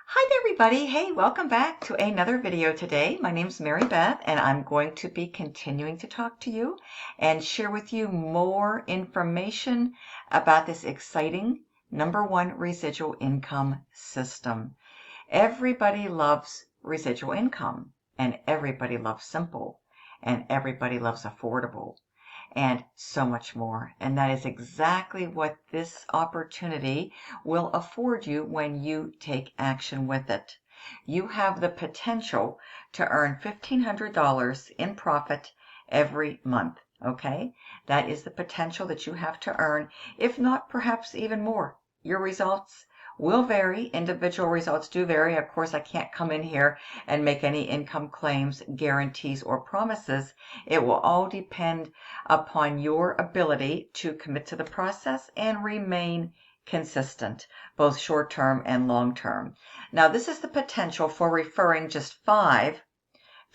Hi there, everybody. Hey, welcome back to another video today. My name's Marybeth, and I'm going to be continuing to talk to you and share with you more information about this exciting #1 residual income system. Everybody loves residual income, and everybody loves simple, and everybody loves affordable, and so much more. And that is exactly what this opportunity will afford you when you take action with it. You have the potential to earn $1,500 in profit every month. Okay, that is the potential that you have to earn, if not perhaps even more. Your results will vary. Individual results do vary. Of course, I can't come in here and make any income claims, guarantees, or promises. It will all depend upon your ability to commit to the process and remain consistent, both short-term and long-term. Now, this is the potential for referring just 5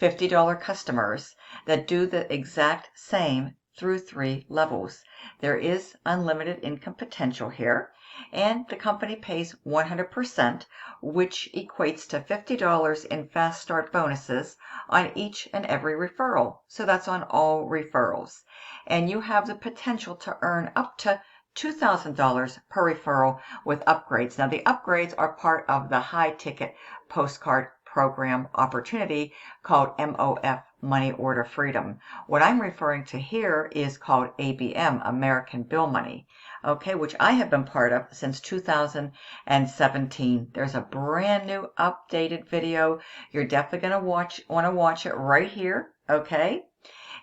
$50 customers that do the exact same through 3 levels. There is unlimited income potential here, and the company pays 100%, which equates to $50 in fast start bonuses on each and every referral. So that's on all referrals. And you have the potential to earn up to $2,000 per referral with upgrades. Now, the upgrades are part of the high ticket postcard program opportunity called MOF, Money Order Freedom. What I'm referring to here is called ABM, American Bill Money, okay, which I have been part of since 2017. There's a brand new updated video. You're definitely going to want to watch it right here, okay?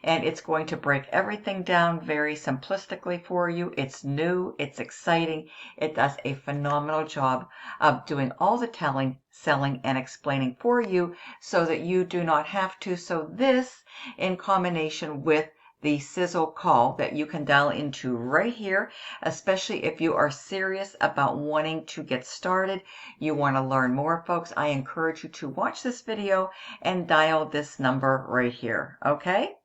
And it's going to break everything down very simplistically for you. It's new, it's exciting. It does a phenomenal job of doing all the telling, selling, and explaining for you so that you do not have to. So this, in combination with the sizzle call that you can dial into right here, especially if you are serious about wanting to get started, you want to learn more, folks, I encourage you to watch this video and dial this number right here, okay?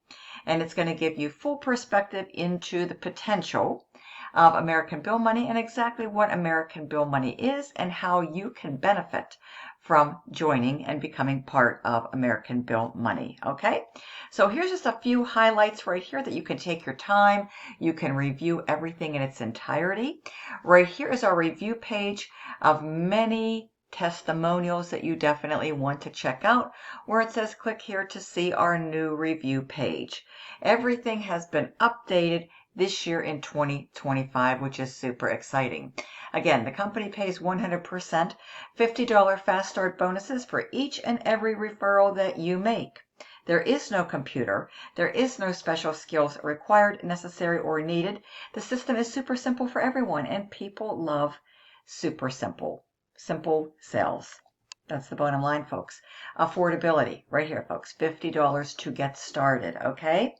And it's going to give you full perspective into the potential of American Bill Money and exactly what American Bill Money is and how you can benefit from joining and becoming part of American Bill Money, okay? So here's just a few highlights right here that you can take your time. You can review everything in its entirety. Right here is our review page of many testimonials that you definitely want to check out, where it says click here to see our new review page. Everything has been updated this year in 2025, which is super exciting. Again, the company pays 100% $50 fast start bonuses for each and every referral that you make. There is no computer. There is no special skills required, necessary, or needed. The system is super simple for everyone, and people love super simple. Simple sales. That's the bottom line, folks. Affordability, right here, folks. $50 to get started, okay?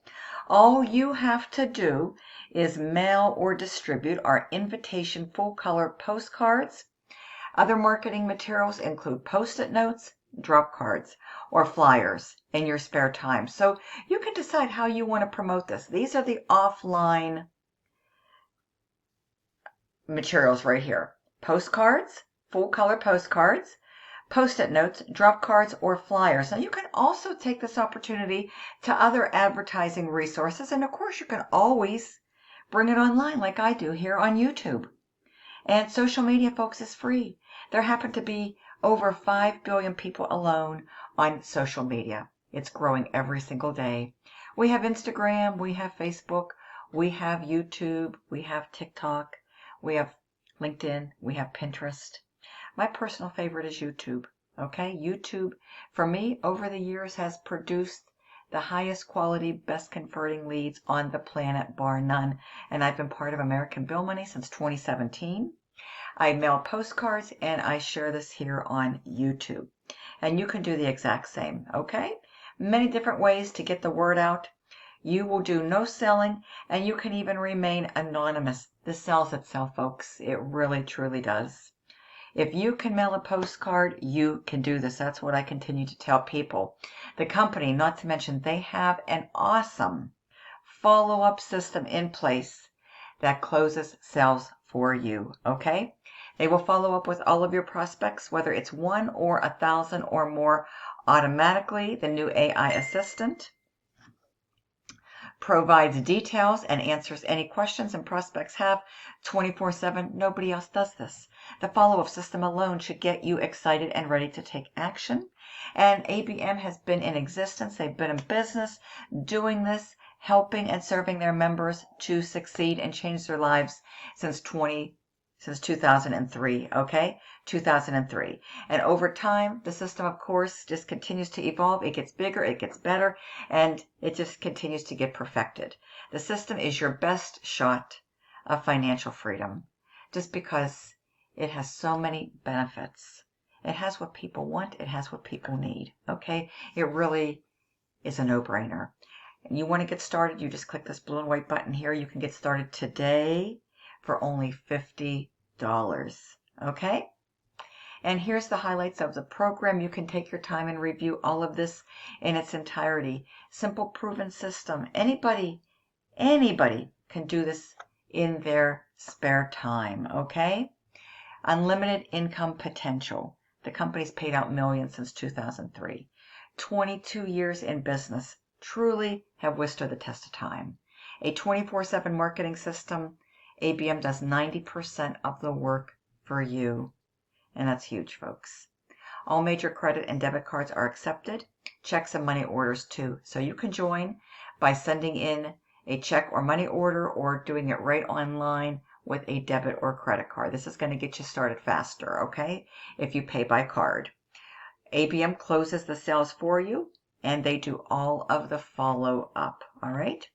All you have to do is mail or distribute our invitation full color postcards. Other marketing materials include Post-it notes, drop cards, or flyers in your spare time. So you can decide how you want to promote this. These are the offline materials right here. Postcards, full color postcards, Post-it notes, drop cards, or flyers. Now you can also take this opportunity to other advertising resources, and of course you can always bring it online like I do here on YouTube. And social media, folks, is free. There happen to be over 5 billion people alone on social media. It's growing every single day. We have Instagram, we have Facebook, we have YouTube, we have TikTok, we have LinkedIn, we have Pinterest. My personal favorite is YouTube, okay? YouTube, for me, over the years has produced the highest quality, best converting leads on the planet, bar none. And I've been part of American Bill Money since 2017. I mail postcards and I share this here on YouTube. And you can do the exact same, okay? Many different ways to get the word out. You will do no selling, and you can even remain anonymous. This sells itself, folks. It really, truly does. If you can mail a postcard, you can do this. That's what I continue to tell people. The company, not to mention, they have an awesome follow-up system in place that closes sales for you, okay? They will follow up with all of your prospects, whether it's 1 or 1,000 or more, automatically. The new AI assistant provides details and answers any questions and prospects have 24/7. Nobody else does this. The follow-up system alone should get you excited and ready to take action. And ABM has been in existence. They've been in business doing this, helping and serving their members to succeed and change their lives since 2003, okay? 2003. And over time, the system, of course, just continues to evolve. It gets bigger, it gets better, and it just continues to get perfected. The system is your best shot of financial freedom just because it has so many benefits. It has what people want. It has what people need, okay? It really is a no-brainer. And you want to get started, you just click this blue and white button here. You can get started today for only $50. Okay? And here's the highlights of the program. You can take your time and review all of this in its entirety. Simple, proven system. Anybody can do this in their spare time. Okay? Unlimited income potential. The company's paid out millions since 2003. 22 years in business. Truly have withstood the test of time. A 24/7 marketing system. ABM does 90% of the work for you. And that's huge, folks. All major credit and debit cards are accepted. Checks and money orders too. So you can join by sending in a check or money order or doing it right online with a debit or credit card. This is going to get you started faster, okay? If you pay by card. ABM closes the sales for you and they do all of the follow-up, all right?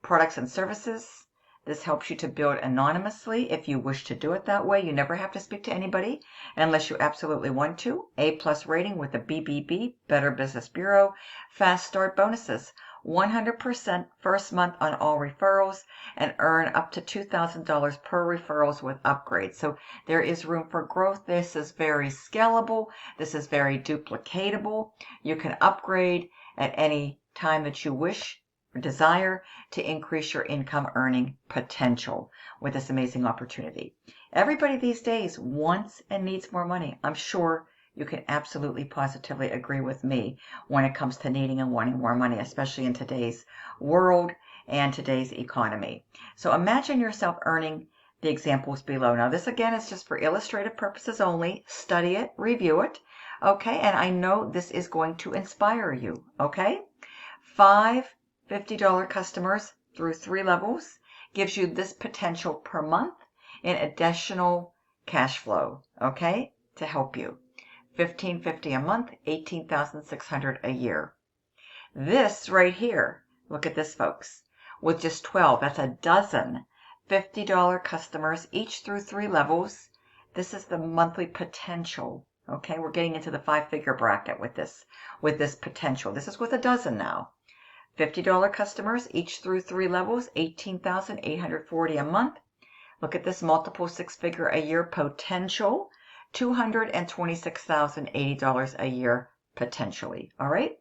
Products and services. This helps you to build anonymously if you wish to do it that way. You never have to speak to anybody unless you absolutely want to. A+ rating with the BBB, Better Business Bureau. Fast start bonuses. 100% first month on all referrals and earn up to $2,000 per referrals with upgrades. So there is room for growth. This is very scalable. This is very duplicatable. You can upgrade at any time that you wish or desire to increase your income earning potential with this amazing opportunity. Everybody these days wants and needs more money. I'm sure you can absolutely positively agree with me when it comes to needing and wanting more money, especially in today's world and today's economy. So imagine yourself earning the examples below. Now this again is just for illustrative purposes only. Study it, review it, okay? And I know this is going to inspire you, okay? 5 $50 customers through 3 levels gives you this potential per month in additional cash flow, okay, to help you. $1,550 a month, $18,600 a year. This right here, look at this, folks, with just 12, that's a dozen $50 customers, each through 3 levels. This is the monthly potential, okay? We're getting into the 5-figure bracket with this potential. This is with a dozen now. $50 customers, each through 3 levels, $18,840 a month. Look at this multiple 6-figure a year potential, $226,080 a year potentially. All right.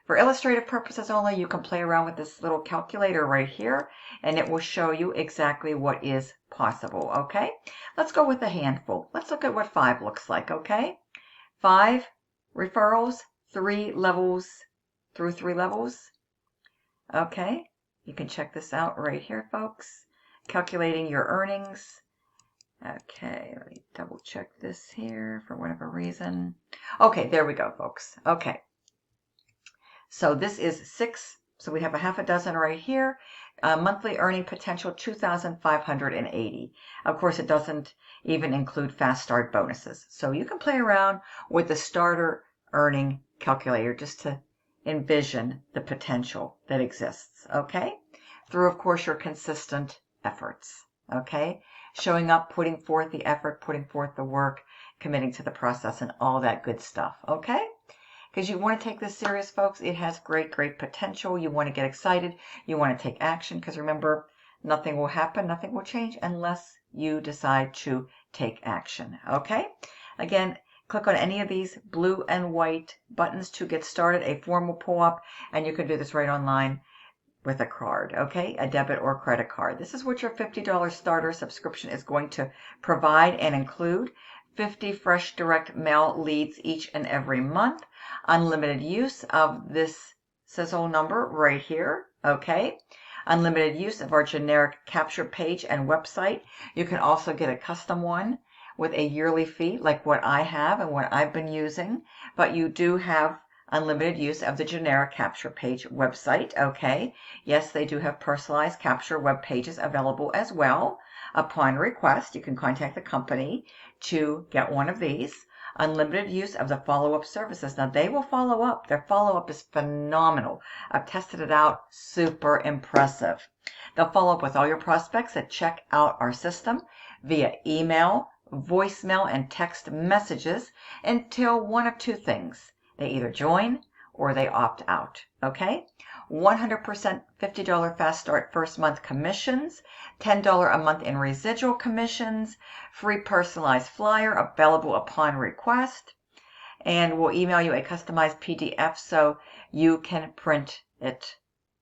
For illustrative purposes only, you can play around with this little calculator right here, and it will show you exactly what is possible. Okay. Let's go with a handful. Let's look at what 5 looks like. Okay. 5 referrals, 3 levels through 3 levels. Okay, you can check this out right here, folks. Calculating your earnings. Okay, let me double check this here for whatever reason. Okay, there we go, folks. Okay, so this is 6. So we have a half a dozen right here. Monthly earning potential, $2,580. Of course, it doesn't even include fast start bonuses. So you can play around with the starter earning calculator just to envision the potential that exists, okay? Through, of course, your consistent efforts, okay? Showing up, putting forth the effort, putting forth the work, committing to the process, and all that good stuff, okay? Because you want to take this serious, folks. It has great, great potential. You want to get excited. You want to take action because remember, nothing will happen, nothing will change unless you decide to take action, okay? Again, click on any of these blue and white buttons to get started. A form will pull up, and you can do this right online. with a card, okay? A debit or credit card. This is what your $50 starter subscription is going to provide and include. 50 fresh direct mail leads each and every month. Unlimited use of this sizzle number right here, okay? Unlimited use of our generic capture page and website. You can also get a custom one with a yearly fee like what I have and what I've been using, but you do have unlimited use of the generic capture page website, okay? Yes, they do have personalized capture web pages available as well. Upon request, you can contact the company to get one of these. Unlimited use of the follow-up services. Now, they will follow up. Their follow-up is phenomenal. I've tested it out. Super impressive. They'll follow up with all your prospects that check out our system via email, voicemail, and text messages until one of two things. They either join or they opt out, okay? 100% $50 Fast Start first month commissions, $10 a month in residual commissions, free personalized flyer available upon request, and we'll email you a customized PDF so you can print it,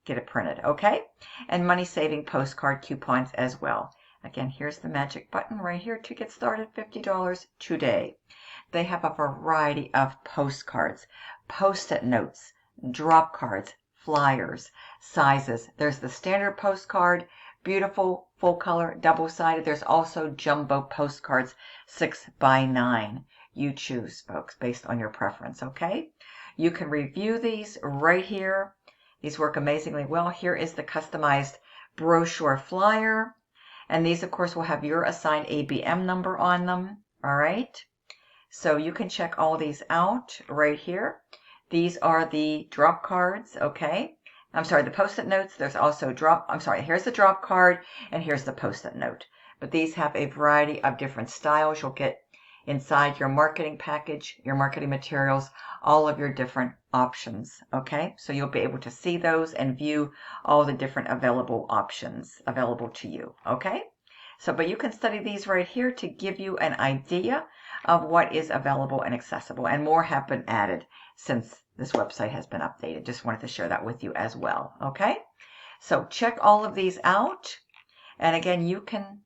get it printed, okay? And money-saving postcard coupons as well. Again, here's the magic button right here to get started, $50 today. They have a variety of postcards, post-it notes, drop cards, flyers, sizes. There's the standard postcard, beautiful, full color, double-sided. There's also jumbo postcards, 6x9. You choose, folks, based on your preference, okay? You can review these right here. These work amazingly well. Here is the customized brochure flyer. And these, of course, will have your assigned ABM number on them, all right? So you can check all these out right here. These are the drop cards, okay? I'm sorry, the post-it notes. There's also here's the drop card and here's the post-it note. But these have a variety of different styles. You'll get inside your marketing package, your marketing materials, all of your different options, okay? So you'll be able to see those and view all the different available options available to you, okay? So, but you can study these right here to give you an idea of what is available and accessible, and more have been added since this website has been updated. Just wanted to share that with you as well, okay? So check all of these out, and again, you can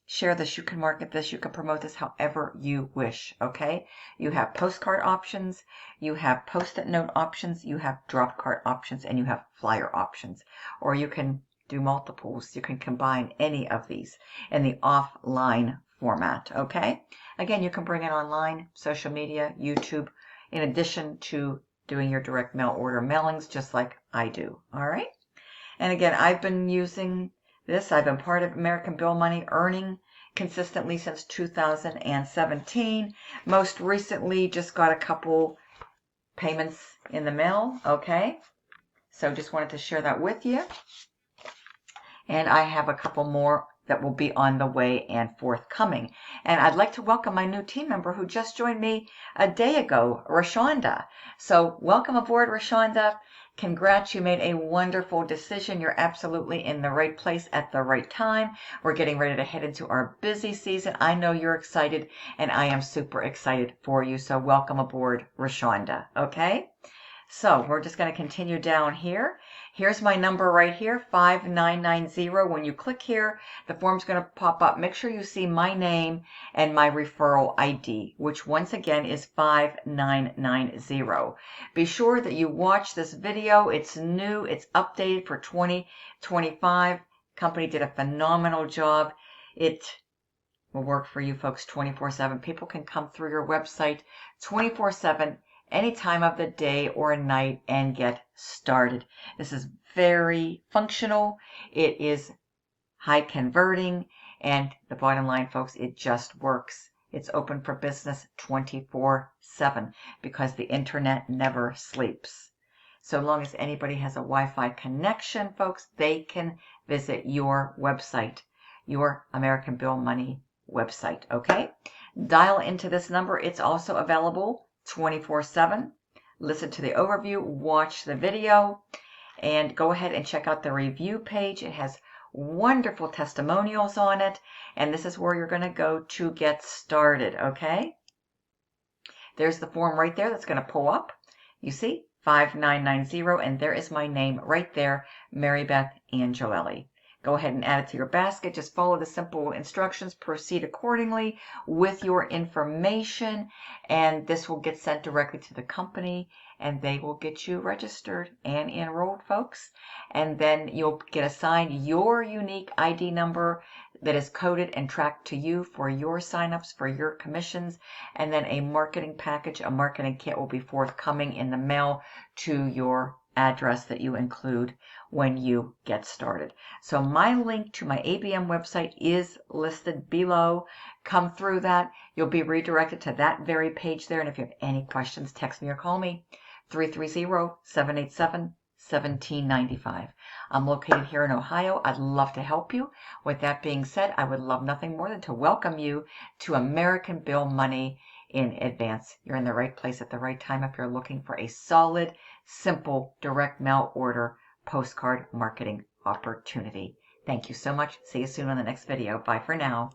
share this, you can market this, you can promote this however you wish, okay? You have postcard options, you have post-it note options, you have drop card options, and you have flyer options. Or you can do multiples. You can combine any of these in the offline format, okay? Again, you can bring it online, social media, YouTube, in addition to doing your direct mail order mailings just like I do, all right? And again, I've been using this. I've been part of American Bill Money, earning consistently since 2017. Most recently, just got a couple payments in the mail, okay? So just wanted to share that with you. And I have a couple more that will be on the way and forthcoming. And I'd like to welcome my new team member who just joined me a day ago, Rashonda. So welcome aboard, Rashonda. Congrats, you made a wonderful decision. You're absolutely in the right place at the right time. We're getting ready to head into our busy season. I know you're excited, and I am super excited for you. So welcome aboard, Rashonda, okay? So we're just going to continue down here. Here's my number right here, 5990. When you click here, the form's going to pop up. Make sure you see my name and my referral ID, which once again is 5990. Be sure that you watch this video. It's new. It's updated for 2025. Company did a phenomenal job. It will work for you folks 24/7. People can come through your website 24/7. Any time of the day or night and get started. This is very functional. It is high converting, and the bottom line, folks, it just works. It's open for business 24/7 because the internet never sleeps. So long as anybody has a Wi-Fi connection, folks, they can visit your website, your American Bill Money website, okay? Dial into this number. It's also available 24/7. Listen to the overview, watch the video, and go ahead and check out the review page. It has wonderful testimonials on it, and this is where you're going to go to get started, okay? There's the form right there that's going to pull up. You see, 5990, and there is my name right there, Marybeth Angelelli. Go ahead and add it to your basket. Just follow the simple instructions. Proceed accordingly with your information, and this will get sent directly to the company, and they will get you registered and enrolled, folks. And then you'll get assigned your unique ID number that is coded and tracked to you for your signups, for your commissions, and then a marketing package, a marketing kit will be forthcoming in the mail to your address that you include when you get started. So my link to my ABM website is listed below. Come through that. You'll be redirected to that very page there. And if you have any questions, text me or call me, 330-787-1795. I'm located here in Ohio. I'd love to help you. With that being said, I would love nothing more than to welcome you to American Bill Money in advance. You're in the right place at the right time if you're looking for a solid, simple, direct mail order postcard marketing opportunity. Thank you so much. See you soon on the next video. Bye for now.